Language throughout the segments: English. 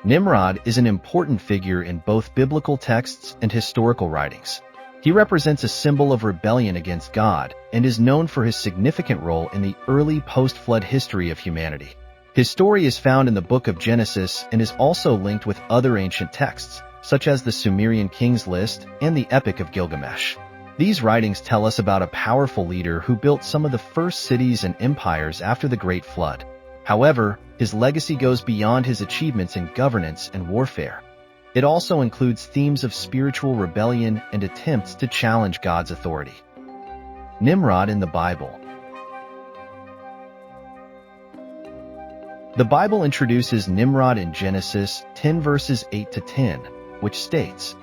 Nimrod is an important figure in both biblical texts and historical writings. He represents a symbol of rebellion against God and is known for his significant role in the early post-flood history of humanity. His story is found in the book of Genesis and is also linked with other ancient texts, such as the Sumerian Kings List and the Epic of Gilgamesh. These writings tell us about a powerful leader who built some of the first cities and empires after the Great Flood. However, his legacy goes beyond his achievements in governance and warfare. It also includes themes of spiritual rebellion and attempts to challenge God's authority. Nimrod in the Bible. The Bible introduces Nimrod in Genesis 10 verses 8 to 10, which states,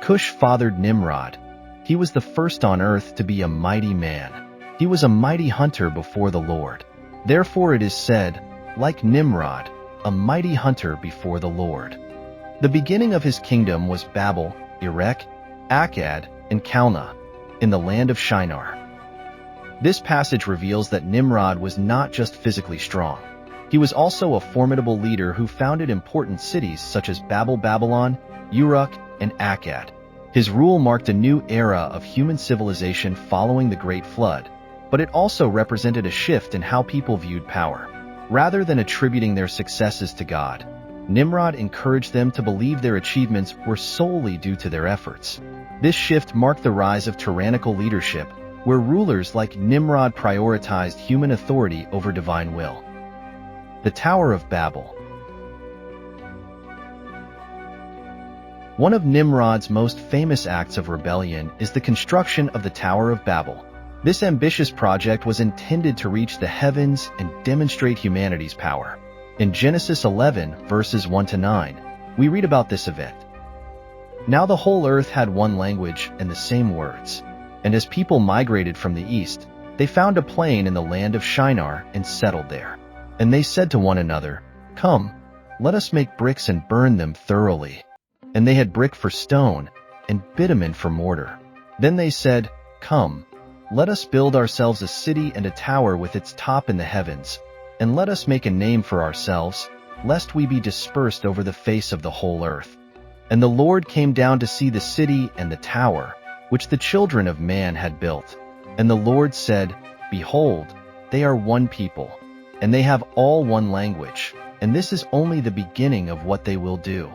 Cush fathered Nimrod. He was the first on earth to be a mighty man. He was a mighty hunter before the Lord. Therefore it is said, like Nimrod, a mighty hunter before the Lord. The beginning of his kingdom was Babel, Erech, Akkad, and Calneh, in the land of Shinar. This passage reveals that Nimrod was not just physically strong. He was also a formidable leader who founded important cities such as Babylon, Uruk, and Akkad. His rule marked a new era of human civilization following the Great Flood, but it also represented a shift in how people viewed power. Rather than attributing their successes to God, Nimrod encouraged them to believe their achievements were solely due to their efforts. This shift marked the rise of tyrannical leadership, where rulers like Nimrod prioritized human authority over divine will. The Tower of Babel. One of Nimrod's most famous acts of rebellion is the construction of the Tower of Babel. This ambitious project was intended to reach the heavens and demonstrate humanity's power. In Genesis 11, verses 1 to 9, we read about this event. Now the whole earth had one language and the same words. And as people migrated from the east, they found a plain in the land of Shinar and settled there. And they said to one another, Come, let us make bricks and burn them thoroughly. And they had brick for stone, and bitumen for mortar. Then they said, Come, let us build ourselves a city and a tower with its top in the heavens, and let us make a name for ourselves, lest we be dispersed over the face of the whole earth. And the Lord came down to see the city and the tower, which the children of man had built. And the Lord said, Behold, they are one people, and they have all one language, and this is only the beginning of what they will do.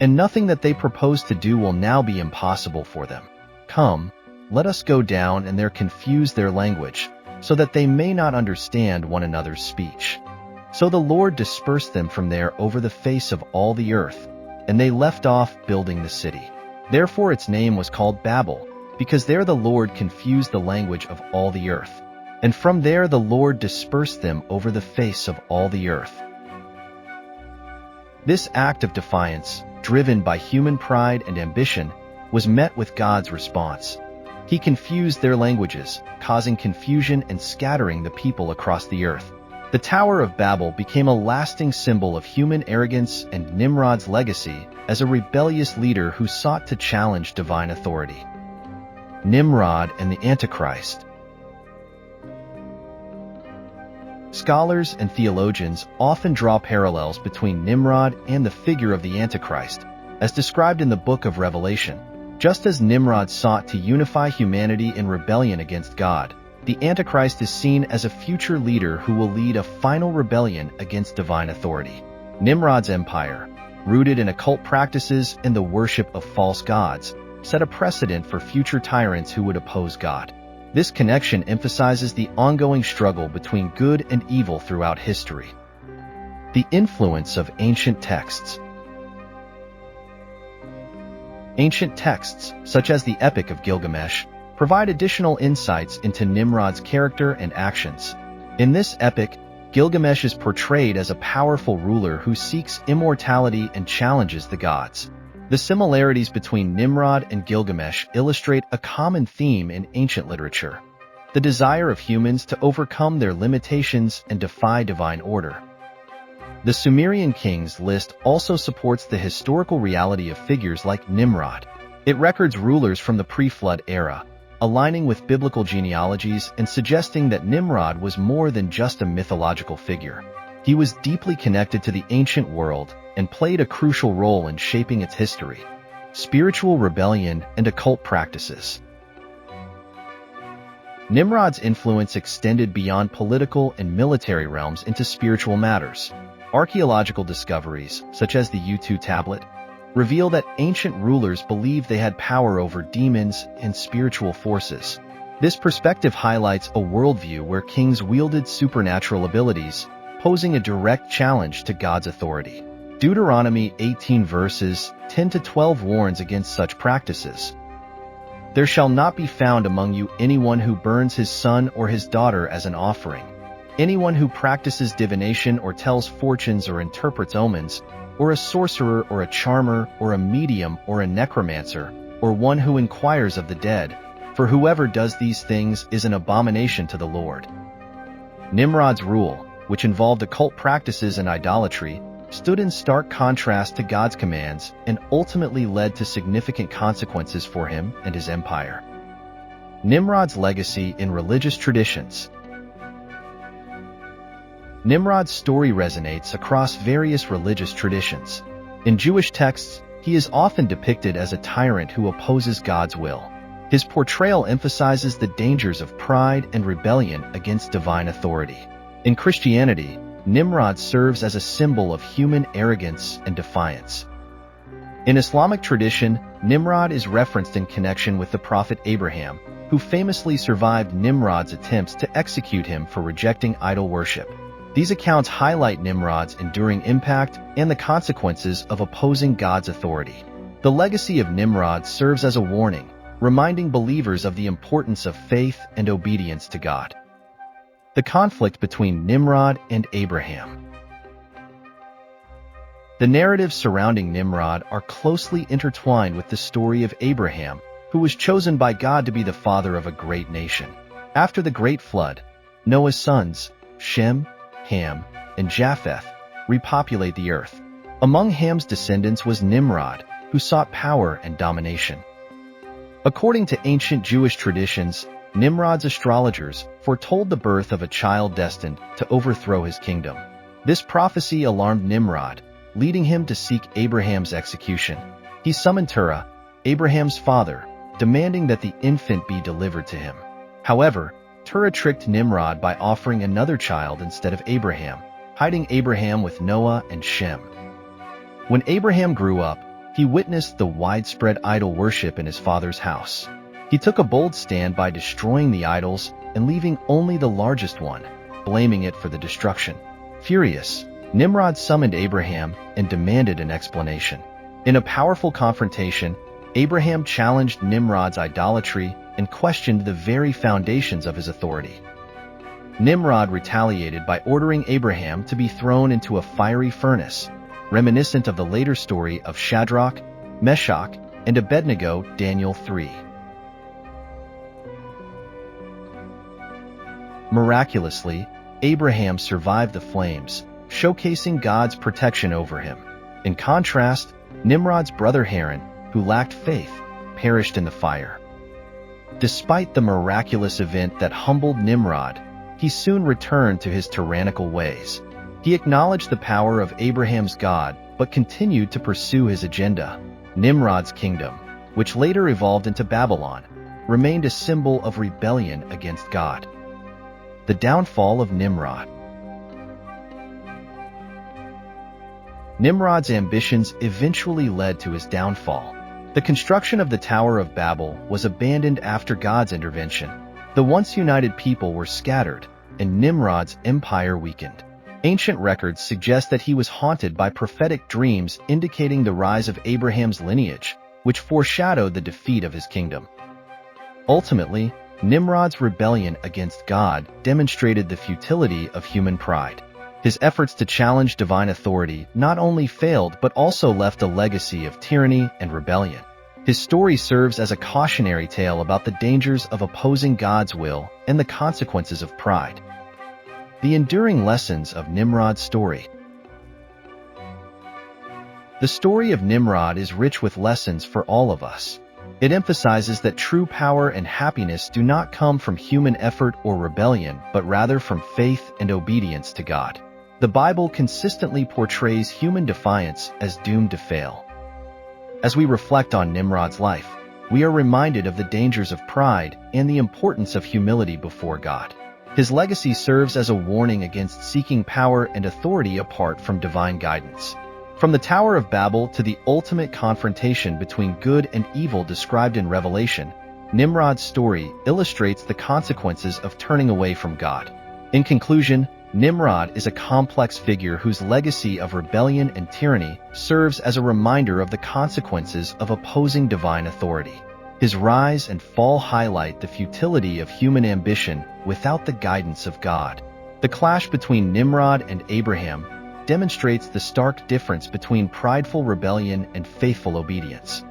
And nothing that they propose to do will now be impossible for them. Come, let us go down and there confuse their language, so that they may not understand one another's speech. So the Lord dispersed them from there over the face of all the earth, and they left off building the city. Therefore its name was called Babel, because there the Lord confused the language of all the earth. And from there the Lord dispersed them over the face of all the earth. This act of defiance, driven by human pride and ambition, was met with God's response. He confused their languages, causing confusion and scattering the people across the earth. The Tower of Babel became a lasting symbol of human arrogance and Nimrod's legacy as a rebellious leader who sought to challenge divine authority. Nimrod and the Antichrist. Scholars and theologians often draw parallels between Nimrod and the figure of the Antichrist, as described in the book of Revelation. Just as Nimrod sought to unify humanity in rebellion against God, the Antichrist is seen as a future leader who will lead a final rebellion against divine authority. Nimrod's empire, rooted in occult practices and the worship of false gods, set a precedent for future tyrants who would oppose God. This connection emphasizes the ongoing struggle between good and evil throughout history. The influence of ancient texts. Ancient texts, such as the Epic of Gilgamesh, provide additional insights into Nimrod's character and actions. In this epic, Gilgamesh is portrayed as a powerful ruler who seeks immortality and challenges the gods. The similarities between Nimrod and Gilgamesh illustrate a common theme in ancient literature: the desire of humans to overcome their limitations and defy divine order. The Sumerian Kings List also supports the historical reality of figures like Nimrod. It records rulers from the pre-flood era, aligning with biblical genealogies and suggesting that Nimrod was more than just a mythological figure. He was deeply connected to the ancient world and played a crucial role in shaping its history. Spiritual rebellion and occult practices. Nimrod's influence extended beyond political and military realms into spiritual matters. Archaeological discoveries, such as the U2 tablet, reveal that ancient rulers believed they had power over demons and spiritual forces. This perspective highlights a worldview where kings wielded supernatural abilities, posing a direct challenge to God's authority. Deuteronomy 18 verses 10 to 12 warns against such practices. There shall not be found among you anyone who burns his son or his daughter as an offering, anyone who practices divination or tells fortunes or interprets omens, or a sorcerer or a charmer or a medium or a necromancer, or one who inquires of the dead, for whoever does these things is an abomination to the Lord. Nimrod's rule, which involved occult practices and idolatry, stood in stark contrast to God's commands and ultimately led to significant consequences for him and his empire. Nimrod's legacy in religious traditions. Nimrod's story resonates across various religious traditions. In Jewish texts, he is often depicted as a tyrant who opposes God's will. His portrayal emphasizes the dangers of pride and rebellion against divine authority. In Christianity, Nimrod serves as a symbol of human arrogance and defiance. In Islamic tradition, Nimrod is referenced in connection with the prophet Abraham, who famously survived Nimrod's attempts to execute him for rejecting idol worship. These accounts highlight Nimrod's enduring impact and the consequences of opposing God's authority. The legacy of Nimrod serves as a warning, reminding believers of the importance of faith and obedience to God. The conflict between Nimrod and Abraham. The narratives surrounding Nimrod are closely intertwined with the story of Abraham, who was chosen by God to be the father of a great nation. After the Great Flood, Noah's sons, Shem, Ham, and Japheth, repopulate the earth. Among Ham's descendants was Nimrod, who sought power and domination. According to ancient Jewish traditions, Nimrod's astrologers foretold the birth of a child destined to overthrow his kingdom. This prophecy alarmed Nimrod, leading him to seek Abraham's execution. He summoned Terah, Abraham's father, demanding that the infant be delivered to him. However, Terah tricked Nimrod by offering another child instead of Abraham, hiding Abraham with Noah and Shem. When Abraham grew up, he witnessed the widespread idol worship in his father's house. He took a bold stand by destroying the idols and leaving only the largest one, blaming it for the destruction. Furious, Nimrod summoned Abraham and demanded an explanation. In a powerful confrontation, Abraham challenged Nimrod's idolatry and questioned the very foundations of his authority. Nimrod retaliated by ordering Abraham to be thrown into a fiery furnace, reminiscent of the later story of Shadrach, Meshach, and Abednego, Daniel 3. Miraculously, Abraham survived the flames, showcasing God's protection over him. In contrast, Nimrod's brother Haran, who lacked faith, perished in the fire. Despite the miraculous event that humbled Nimrod, he soon returned to his tyrannical ways. He acknowledged the power of Abraham's God, but continued to pursue his agenda. Nimrod's kingdom, which later evolved into Babylon, remained a symbol of rebellion against God. The downfall of Nimrod. Nimrod's ambitions eventually led to his downfall. The construction of the Tower of Babel was abandoned after God's intervention. The once united people were scattered, and Nimrod's empire weakened. Ancient records suggest that he was haunted by prophetic dreams indicating the rise of Abraham's lineage, which foreshadowed the defeat of his kingdom. Ultimately, Nimrod's rebellion against God demonstrated the futility of human pride. His efforts to challenge divine authority not only failed but also left a legacy of tyranny and rebellion. His story serves as a cautionary tale about the dangers of opposing God's will and the consequences of pride. The enduring lessons of Nimrod's story. The story of Nimrod is rich with lessons for all of us. It emphasizes that true power and happiness do not come from human effort or rebellion, but rather from faith and obedience to God. The Bible consistently portrays human defiance as doomed to fail. As we reflect on Nimrod's life, we are reminded of the dangers of pride and the importance of humility before God. His legacy serves as a warning against seeking power and authority apart from divine guidance. From the Tower of Babel to the ultimate confrontation between good and evil described in Revelation, Nimrod's story illustrates the consequences of turning away from God. In conclusion, Nimrod is a complex figure whose legacy of rebellion and tyranny serves as a reminder of the consequences of opposing divine authority. His rise and fall highlight the futility of human ambition without the guidance of God. The clash between Nimrod and Abraham demonstrates the stark difference between prideful rebellion and faithful obedience.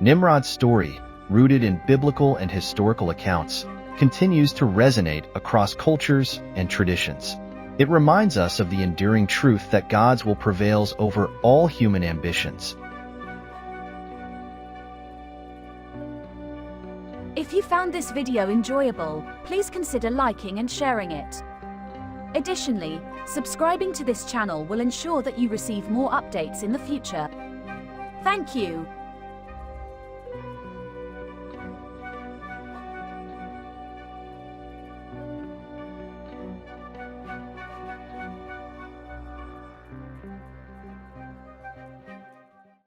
Nimrod's story, rooted in biblical and historical accounts, continues to resonate across cultures and traditions. It reminds us of the enduring truth that God's will prevails over all human ambitions. If you found this video enjoyable, please consider liking and sharing it. Additionally, subscribing to this channel will ensure that you receive more updates in the future. Thank you.